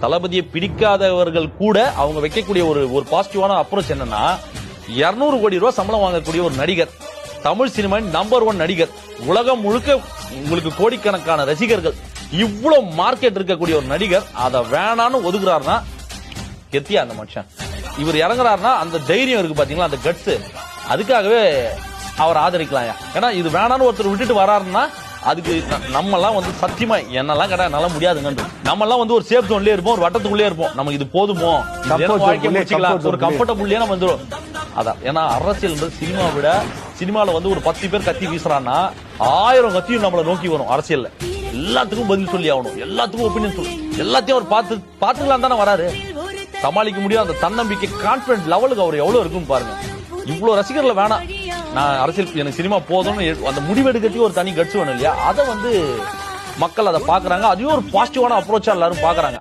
தளபதியை பிடிக்காதவர்கள் கூட அவங்க வைக்கக்கூடிய ஒரு பாசிட்டிவான அப்ரோச் என்னன்னா 200 கோடி ரூபாய் சம்பளம் வாங்கக்கூடிய ஒரு நடிகர், தமிழ் சினிமாவின் நம்பர் 1 நடிகர், உலகம் முழுக்க உங்களுக்கு கோடிக்கணக்கான ரசிகர்கள், இவ்வளவு மார்க்கெட் இருக்கக்கூடிய ஒரு நடிகர் அதை வேணான்னு ஒதுக்குறாருன்னா கெத்தியா அந்த மனுஷன். இவர் இறங்குறாருன்னா அந்த தைரியம் இருக்கு பாத்தீங்களா, அந்த கட்ஸ், அதுக்காகவே அவர் ஆதரிக்கலாம். ஏன்னா இது வேணான்னு ஒருத்தர் விட்டுட்டு வராருன்னா அதுக்கு நம்ம எல்லாம் வந்து சத்தியமா என்னெல்லாம் கடை நல்லா முடியாதுங்க. நம்ம எல்லாம் வந்து ஒரு சேஃப் ஜோன்லயே இருப்போம், ஒரு வட்டத்துக்குள்ளே இருப்போம். நமக்கு இது போதுமோ, வாழ்க்கை முடிச்சுக்கலாம், ஒரு கம்ஃபர்டபுள்லயே நம்ம வந்துடும். அதான் ஏன்னா அரசியல் சினிமா விட சினிமால வந்து ஒரு 10 பேர் கத்தி வீசுறான்னா 1000 கத்தியும் நம்மளை நோக்கி வரும். அரசியல்ல எல்லாத்துக்கும் பதில் சொல்லி ஆகணும், எல்லாத்துக்கும் ஒப்பீனியன் சொல்லணும், எல்லாத்தையும் அவர் பாத்துக்கலாம் தானே வராரு. சமாளிக்க முடியும். அந்த தன்னம்பிக்கை கான்பிடன்ட் லெவலுக்கு அவர் எவ்வளவு இருக்கும் பாருங்க. இவ்வளவு ரசிகர்ல வேணாம், நான் அரசியல் எனக்கு சினிமா போதும்னு அந்த முடிவெடுக்கிறதுக்கு ஒரு தனி கட்சி வேணும் இல்லையா, அதை வந்து மக்கள் அதை பாக்குறாங்க. அதுவும் ஒரு பாசிட்டிவான அப்ரோச்சா எல்லாரும் பாக்குறாங்க.